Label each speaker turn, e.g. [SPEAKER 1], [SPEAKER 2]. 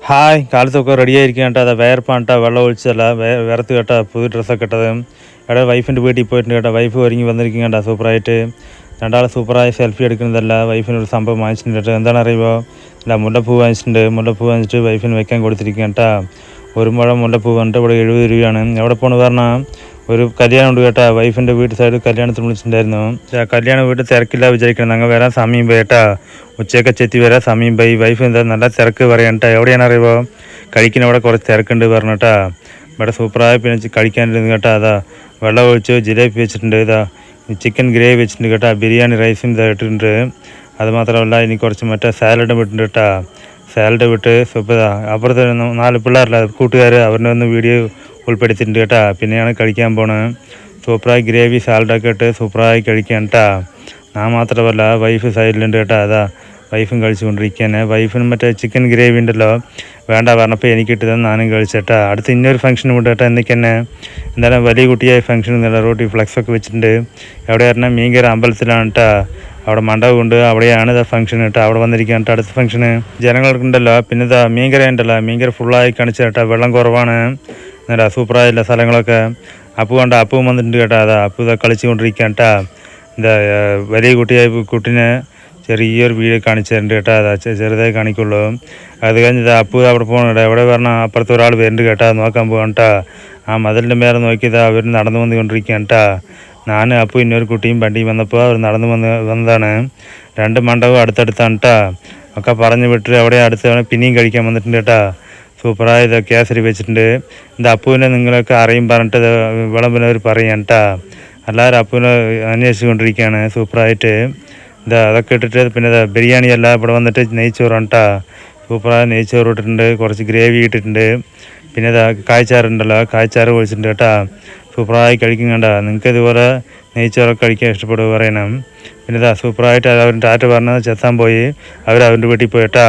[SPEAKER 1] Hi കാലത്തൊക്കെ റെഡിയായിരിക്കും കേട്ടോ. അതാ വേർപ്പാണ് കേട്ടോ, വെള്ളം ഒഴിച്ചല്ല വിറത്ത് കേട്ടോ, പുതിയ ഡ്രസ്സൊക്കെ ഇട്ടത്. ഇവിടെ വൈഫിൻ്റെ വീട്ടിൽ പോയിട്ടുണ്ട് കേട്ടോ. വൈഫ് ഒരുങ്ങി വന്നിരിക്കും കേട്ടോ സൂപ്പറായിട്ട്. രണ്ടാൾ സൂപ്പറായി സെൽഫി എടുക്കുന്നതല്ല. വൈഫിനൊരു സംഭവം വാങ്ങിച്ചിട്ടുണ്ട് കേട്ടോ. എന്താണ് അറിയുമോ? അല്ല, മുല്ലപ്പൂ വാങ്ങിച്ചിട്ടുണ്ട്. മുല്ലപ്പൂ വാങ്ങിച്ചിട്ട് വൈഫിന് വെക്കാൻ കൊടുത്തിരിക്കും കേട്ടോ. ഒരു മുഴം മുല്ലപ്പൂ വന്നിട്ട് ഇവിടെ 70 രൂപയാണ്. എവിടെ പോകണമെന്ന് പറഞ്ഞാൽ ഒരു കല്യാണം ഉണ്ട് കേട്ടോ. വൈഫിൻ്റെ വീട്ട് സൈഡ് കല്യാണത്തിന് വിളിച്ചിട്ടുണ്ടായിരുന്നു. കല്യാണ വീട്ടിൽ തിരക്കില്ല വിചാരിക്കണം. ഞങ്ങൾ വരാൻ സമയം പോയി കേട്ടോ. ഉച്ചയൊക്കെ ചെത്തി വരാൻ സമയം പോയി. വൈഫ് എന്താ നല്ല തിരക്ക് പറയാൻ കേട്ടോ. എവിടെയാണ് അറിയുമോ? കഴിക്കുന്ന അവിടെ കുറച്ച് തിരക്കുണ്ട് പറഞ്ഞിട്ടാ. ഇവിടെ സൂപ്പറായി പിന്നെ കഴിക്കാനിരുന്നു കേട്ടോ. അതാ വെള്ളം ഒഴിച്ച് ജിലേബി വെച്ചിട്ടുണ്ട്. ഇതാ ചിക്കൻ ഗ്രേവി വെച്ചിട്ടുണ്ട് കേട്ടോ. ബിരിയാണി റൈസും ഇതാ ഇട്ടിട്ടുണ്ട്. അതുമാത്രമല്ല ഇനി കുറച്ച് മറ്റേ സാലഡും ഇട്ടിട്ടുണ്ട് കേട്ടോ. സാലഡ് വിട്ട് സൂപ്പർ. അപ്പുറത്ത് 4 പിള്ളേരല്ല കൂട്ടുകാർ, അവരുടെ ഒന്ന് വീഡിയോ ഉൾപ്പെടുത്തിയിട്ടുണ്ട് കേട്ടോ. പിന്നെയാണ് കഴിക്കാൻ പോണത്. സൂപ്പറായി ഗ്രേവി സാലഡൊക്കെ ഇട്ട് സൂപ്പറായി കഴിക്കാൻ കേട്ടോ. ഞാൻ മാത്രമല്ല വൈഫ് സൈഡിലുണ്ട് കേട്ടോ. അതാ വൈഫും കഴിച്ചുകൊണ്ടിരിക്കുകയാണ്. വൈഫിനും മറ്റേ ചിക്കൻ ഗ്രേവി ഉണ്ടല്ലോ വേണ്ട പറഞ്ഞപ്പോൾ എനിക്ക് ഇട്ടതെന്ന് ഞാനും കഴിച്ചേട്ടാ. അടുത്ത് ഇന്നൊരു ഫംഗ്ഷനും ഉണ്ട് കേട്ടോ. എന്നൊക്കെ തന്നെ എന്തായാലും വലിയ കുട്ടിയായ ഫംഗ്ഷൻ ഒന്നുമില്ല. റോട്ടി ഫ്ലെക്സൊക്കെ വെച്ചിട്ടുണ്ട്. എവിടെ പറഞ്ഞാൽ മീൻകര അമ്പലത്തിലാണ് കേട്ടോ. അവിടെ മണ്ഡപമുണ്ട്. അവിടെയാണ് ഇതാ ഫംഗ്ഷൻ കേട്ടോ. അവിടെ വന്നിരിക്കാൻ കേട്ടോ അടുത്ത ഫംഗ്ഷന്. ജനങ്ങൾക്കുണ്ടല്ലോ. പിന്നെ ഇതാ മീൻകര ഉണ്ടല്ലോ, മീൻകര ഫുള്ളായി കാണിച്ചു കേട്ടോ. വെള്ളം കുറവാണ്. എന്നിട്ട് സൂപ്പറായില്ല സ്ഥലങ്ങളൊക്കെ. അപ്പു കണ്ട അപ്പവും വന്നിട്ടുണ്ട് കേട്ടോ. അതാ അപ്പു ഇതാ കളിച്ചുകൊണ്ടിരിക്കാൻ കേട്ടോ. എന്താ വലിയ കുട്ടിയായ കുട്ടീനെ ചെറിയൊരു വീഡിയോ കാണിച്ചു തരുന്നുണ്ട് കേട്ടോ. അതാ ചെറുതായി കാണിക്കുള്ളൂ. അത് കഴിഞ്ഞ് അപ്പു അവിടെ പോകണം കേട്ടോ. എവിടെ പറഞ്ഞാൽ അപ്പുറത്ത് ഒരാൾ വരുന്നുണ്ട് കേട്ടോ. നോക്കാൻ പോകാൻ കേട്ടോ. ആ മതിലിൻ്റെ മേലെ നോക്കിയതാ അവർ നടന്നു വന്നുകൊണ്ടിരിക്കുകയാണ് കേട്ടോ. ഞാൻ അപ്പു ഇന്നൊരു കുട്ടിയും വണ്ടിയും വന്നപ്പോൾ അവർ നടന്നു വന്നതാണ്. 2 മണ്ഡപം അടുത്തടുത്താണ് കേട്ടോ. ഒക്കെ പറഞ്ഞു വിട്ട് അവിടെ അടുത്ത് പിന്നെയും കഴിക്കാൻ വന്നിട്ടുണ്ട് കേട്ടോ. സൂപ്പറായി ഇത് കേസരി വെച്ചിട്ടുണ്ട്. ഇത് അപ്പുവിനെ നിങ്ങളൊക്കെ അറിയും പറഞ്ഞിട്ട് വിളമ്പിനവർ പറയാൻ കേട്ടോ. എല്ലാവരും അപ്പുവിനെ അന്വേഷിച്ചുകൊണ്ടിരിക്കുകയാണ് സൂപ്പറായിട്ട്. ഇതാ അതൊക്കെ ഇട്ടിട്ട് പിന്നെ ബിരിയാണി അല്ല ഇവിടെ വന്നിട്ട് നെയ്ച്ചോറാണ് കേട്ടോ. സൂപ്പറായി നെയ്ച്ചോറ് ഇട്ടിട്ടുണ്ട്. കുറച്ച് ഗ്രേവി ഇട്ടിട്ടുണ്ട്. പിന്നെ ഇതാ കായ്ച്ചാറുണ്ടല്ലോ, കായ്ച്ചാറ് ഒഴിച്ചിട്ടുണ്ട് കേട്ടോ. സൂപ്പറായി കഴിക്കും കണ്ട. നിങ്ങൾക്ക് ഇതുപോലെ നെയ്ച്ചോറൊക്കെ കഴിക്കാൻ ഇഷ്ടപ്പെടുക പറയണം. പിന്നെ ഇതാ സൂപ്പറായിട്ട് അവർ ടാറ്റ പറഞ്ഞത് ചെത്താൻ പോയി. അവർ അവരുടെ വീട്ടിൽ പോയി കേട്ടോ.